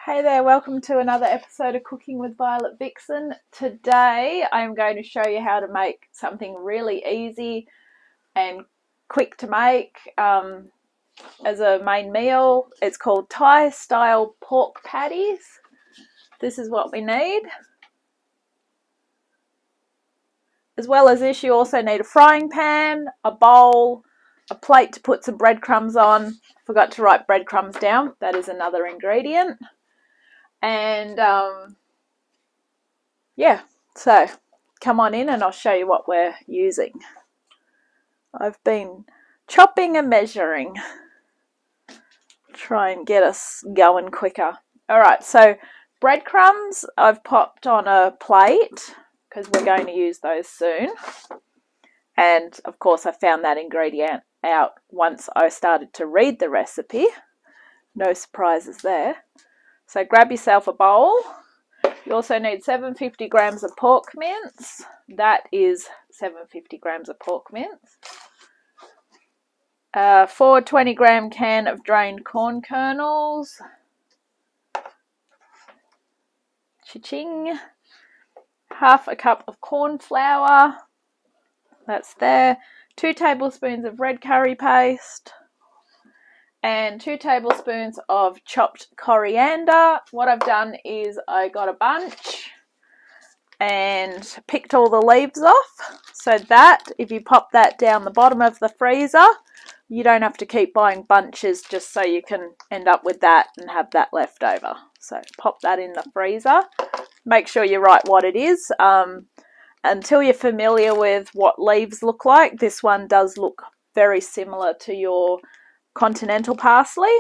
Hey there, welcome to another episode of Cooking with Violet Vixen. Today I'm going to show you how to make something really easy and quick to make as a main meal. It's called Thai style pork patties. This is what we need. As well as this, you also need a frying pan, a bowl, a plate to put some breadcrumbs on. Forgot to write breadcrumbs down, that is another ingredient. And yeah, so come on in and I'll show you what we're using. I've been chopping and measuring. Try and get us going quicker. Alright, so breadcrumbs I've popped on a plate because we're going to use those soon. And of course I found that ingredient out once I started to read the recipe. No surprises there. So grab yourself a bowl. You also need 750 grams of pork mince. That is 750 grams of pork mince. 420 gram can of drained corn kernels. Cha-ching. Half a cup of corn flour. That's there. 2 tablespoons of red curry paste. And 2 tablespoons of chopped coriander. What I've done is I got a bunch and picked all the leaves off, so that if you pop that down the bottom of the freezer, you don't have to keep buying bunches just so you can end up with that and have that left over. So pop that in the freezer. Make sure you write what it is. Until you're familiar with what leaves look like, this one does look very similar to your continental parsley,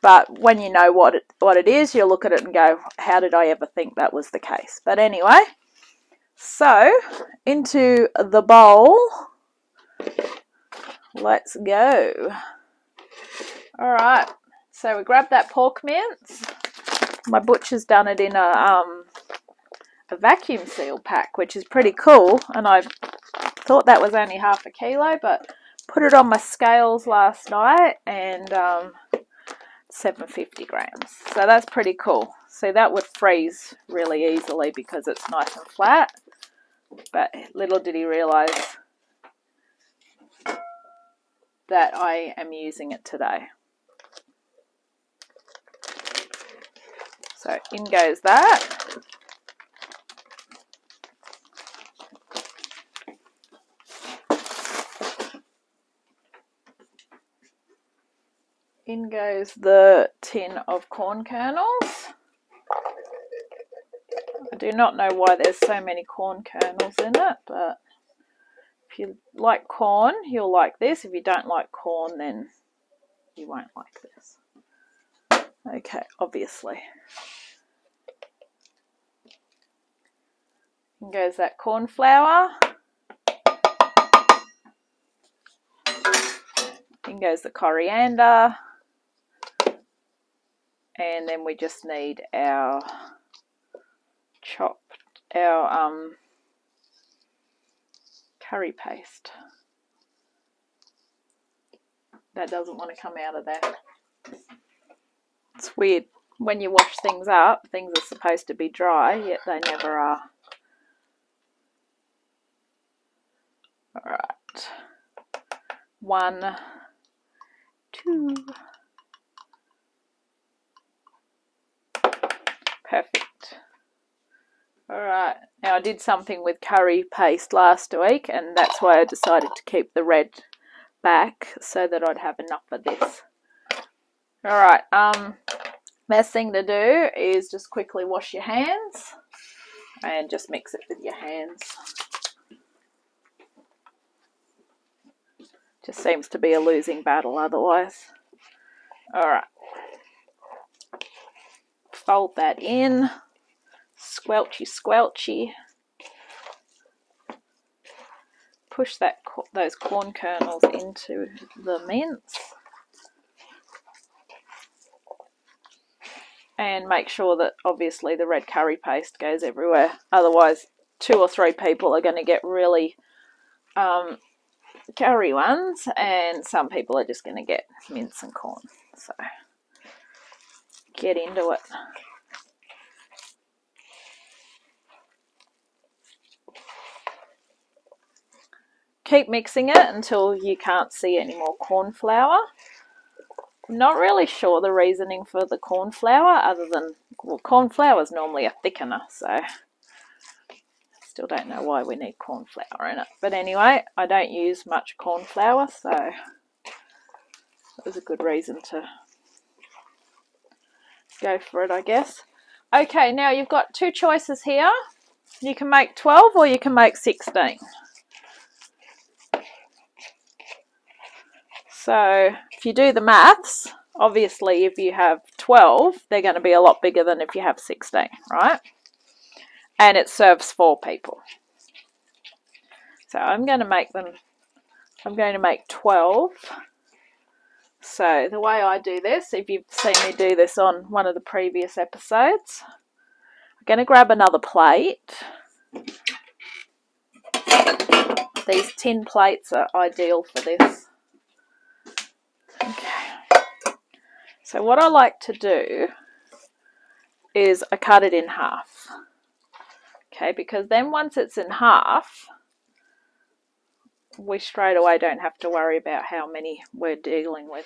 but when you know what it is, you'll look at it and go, how did I ever think that was the case? But anyway, so into the bowl, let's go. All right, so we grab that pork mince. My butcher's done it in a vacuum seal pack, which is pretty cool, and I thought that was only half a kilo, but put it on my scales last night and 750 grams. So that's pretty cool. So that would freeze really easily because it's nice and flat. But little did he realize that I am using it today. So in goes that. In goes the tin of corn kernels. I do not know why there's so many corn kernels in it, but if you like corn, you'll like this. If you don't like corn, then you won't like this. Okay, obviously. In goes that corn flour. In goes the coriander. And then we just need our curry paste. That doesn't want to come out of there. It's weird. When you wash things up, things are supposed to be dry, yet they never are. Alright. 1, 2. Perfect. Alright, now I did something with curry paste last week, and that's why I decided to keep the red back so that I'd have enough of this. Alright, best thing to do is just quickly wash your hands and just mix it with your hands. Just seems to be a losing battle otherwise. Alright. Fold that in, squelchy squelchy. Push those corn kernels into the mince. And make sure that obviously the red curry paste goes everywhere. Otherwise 2 or 3 people are going to get really curry ones, and some people are just going to get mince and corn. So get into it. Keep mixing it until you can't see any more corn flour. I'm not really sure the reasoning for the corn flour, other than, well, corn flour is normally a thickener, so still don't know why we need corn flour in it. But anyway, I don't use much corn flour, so it was a good reason to go for it, I guess. Okay, now you've got two choices here. You can make 12 or you can make 16. So if you do the maths, obviously if you have 12, they're going to be a lot bigger than if you have 16, right? And it serves 4 people. So I'm going to make 12. So the way I do this, if you've seen me do this on one of the previous episodes, I'm going to grab another plate. These tin plates are ideal for this. Okay. So what I like to do is I cut it in half. Okay, because then once it's in half, we straight away don't have to worry about how many we're dealing with.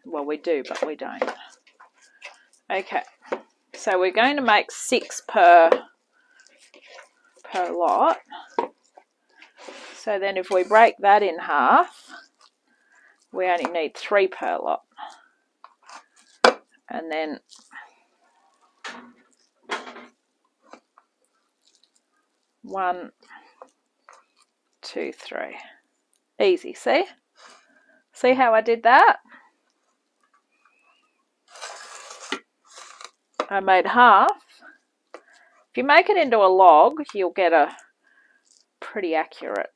Well, we do, but we don't. Okay, so we're going to make 6 per lot. So then if we break that in half, we only need 3 per lot. And then one, 2, 3. Easy, see? See how I did that? I made half. If you make it into a log, you'll get a pretty accurate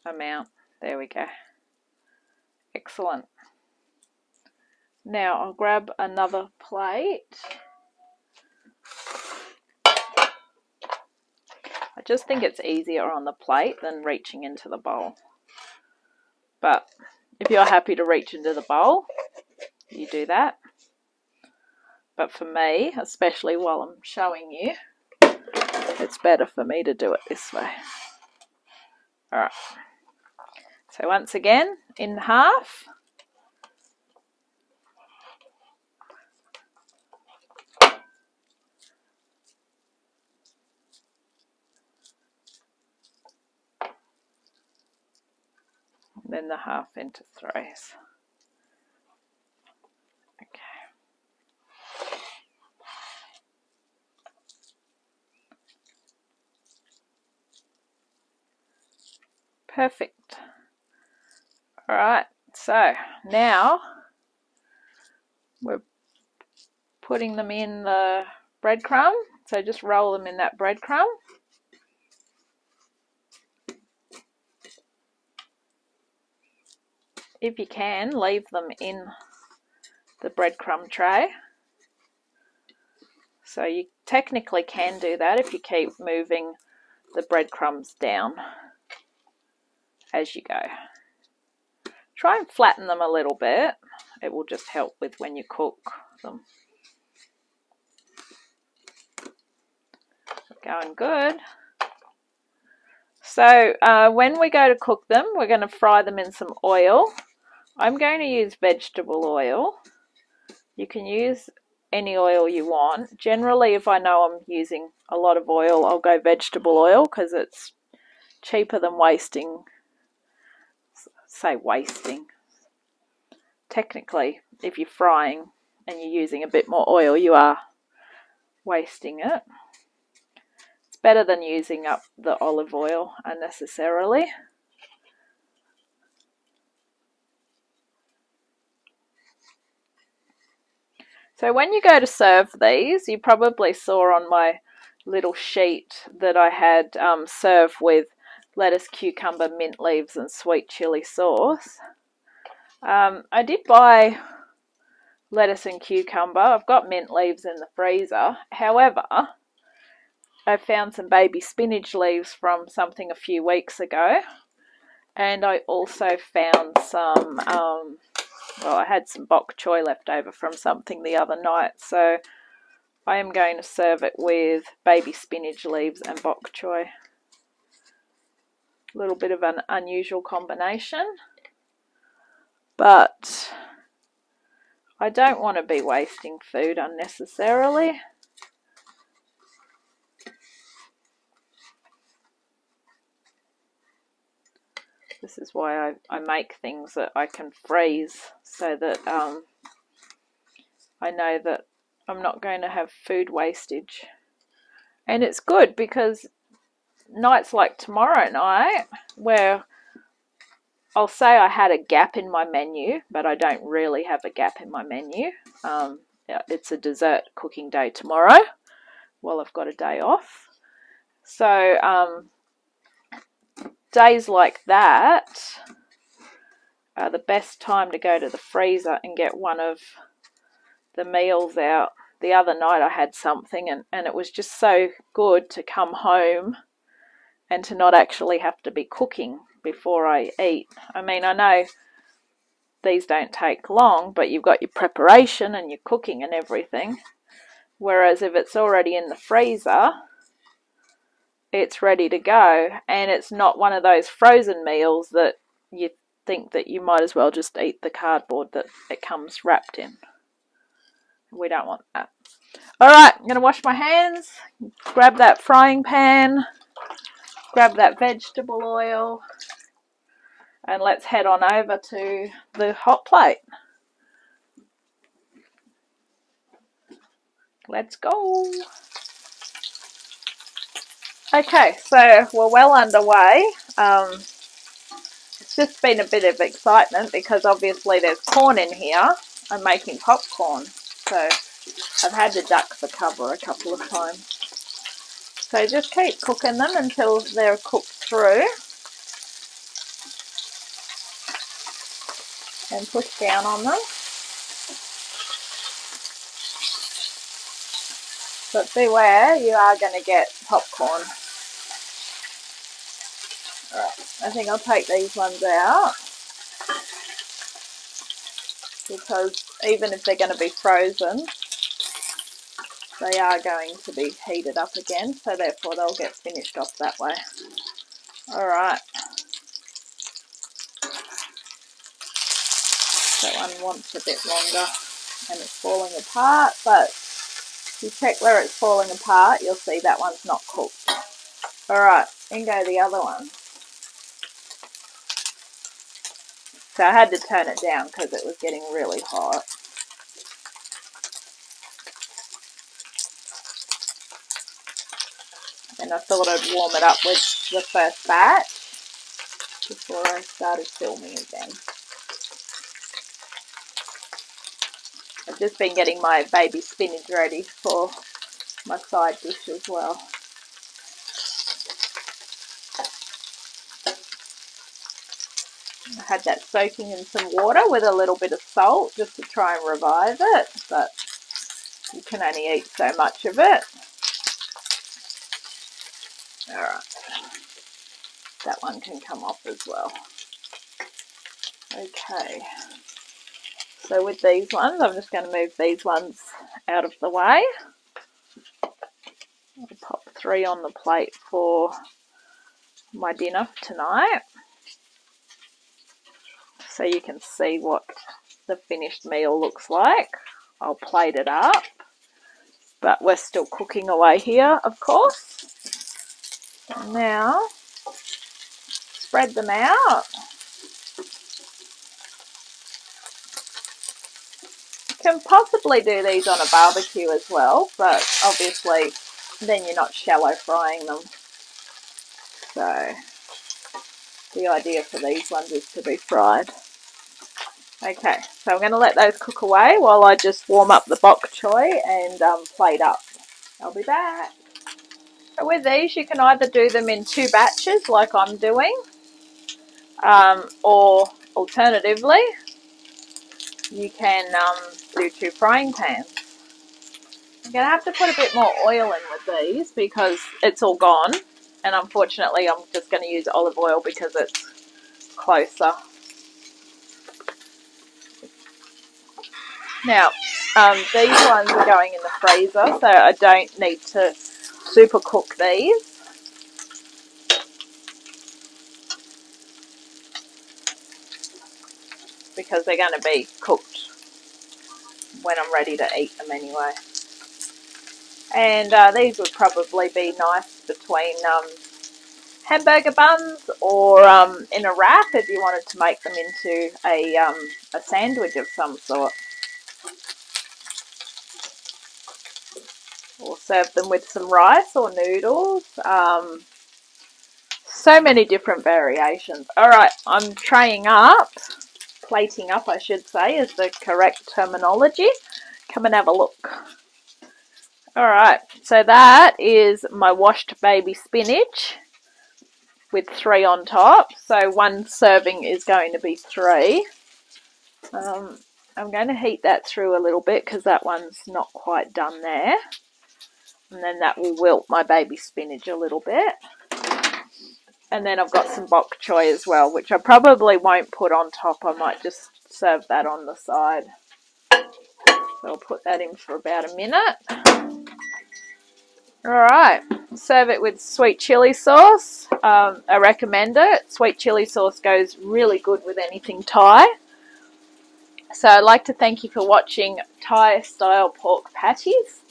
amount. There we go. Excellent. Now I'll grab another plate. I just think it's easier on the plate than reaching into the bowl. But if you're happy to reach into the bowl, you do that. But for me, especially while I'm showing you, it's better for me to do it this way. Alright. So once again, in half. Then the half into 3s. Okay. Perfect. Alright, so now we're putting them in the breadcrumb. So just roll them in that breadcrumb. If you can, leave them in the breadcrumb tray. So you technically can do that if you keep moving the breadcrumbs down as you go. Try and flatten them a little bit. It will just help with when you cook them. Going good. So when we go to cook them, we're going to fry them in some oil. I'm going to use vegetable oil. You can use any oil you want. Generally, if I know I'm using a lot of oil, I'll go vegetable oil because it's cheaper than wasting. Say wasting. Technically, if you're frying and you're using a bit more oil, you are wasting it. It's better than using up the olive oil unnecessarily. So when you go to serve these, you probably saw on my little sheet that I had served with lettuce, cucumber, mint leaves and sweet chili sauce. I did buy lettuce and cucumber. I've got mint leaves in the freezer. However, I found some baby spinach leaves from something a few weeks ago. And I also found some well, I had some bok choy left over from something the other night, so I am going to serve it with baby spinach leaves and bok choy. A little bit of an unusual combination, but I don't want to be wasting food unnecessarily. This is why I make things that I can freeze, so that I know that I'm not going to have food wastage. And it's good because nights like tomorrow night, where I'll say I had a gap in my menu, but I don't really have a gap in my menu. It's a dessert cooking day tomorrow while I've got a day off. So days like that are the best time to go to the freezer and get one of the meals out. The other night I had something and it was just so good to come home and to not actually have to be cooking before I eat. I mean, I know these don't take long, but you've got your preparation and your cooking and everything. Whereas if it's already in the freezer, it's ready to go, and it's not one of those frozen meals that you think that you might as well just eat the cardboard that it comes wrapped in. We don't want that. Alright, I'm going to wash my hands, grab that frying pan, grab that vegetable oil, and let's head on over to the hot plate. Let's go. Okay, so we're well underway. It's just been a bit of excitement because obviously there's corn in here. I'm making popcorn, so I've had to duck the cover a couple of times. So just keep cooking them until they're cooked through. And push down on them. But beware, you are going to get popcorn. Alright, I think I'll take these ones out, because even if they're going to be frozen, they are going to be heated up again, so therefore they'll get finished off that way. Alright. That one wants a bit longer and it's falling apart, but if you check where it's falling apart, you'll see that one's not cooked. Alright, in go the other one. So I had to turn it down because it was getting really hot. And I thought I'd warm it up with the first batch before I started filming again. I've just been getting my baby spinach ready for my side dish as well. I had that soaking in some water with a little bit of salt just to try and revive it, but you can only eat so much of it. Alright, that one can come off as well. Okay, so with these ones, I'm just going to move these ones out of the way. I'll pop 3 on the plate for my dinner tonight, so you can see what the finished meal looks like. I'll plate it up, but we're still cooking away here, of course. And now, spread them out. You can possibly do these on a barbecue as well, but obviously then you're not shallow frying them. So the idea for these ones is to be fried. Okay, so I'm going to let those cook away while I just warm up the bok choy and plate up. I'll be back. So with these, you can either do them in 2 batches like I'm doing, or alternatively, you can do 2 frying pans. I'm going to have to put a bit more oil in with these because it's all gone, and unfortunately I'm just going to use olive oil because it's closer. Now, these ones are going in the freezer, so I don't need to super cook these. Because they're going to be cooked when I'm ready to eat them anyway. And these would probably be nice between hamburger buns or in a wrap if you wanted to make them into a sandwich of some sort. Or serve them with some rice or noodles. So many different variations. Alright, I'm traying up. Plating up, I should say, is the correct terminology. Come and have a look. Alright, so that is my washed baby spinach with 3 on top. So one serving is going to be 3. I'm going to heat that through a little bit because that one's not quite done there. And then that will wilt my baby spinach a little bit. And then I've got some bok choy as well, which I probably won't put on top. I might just serve that on the side. So I'll put that in for about a minute. Alright, serve it with sweet chili sauce. I recommend it. Sweet chili sauce goes really good with anything Thai. So I'd like to thank you for watching Thai style pork patties.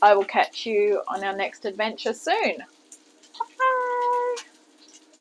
I will catch you on our next adventure soon.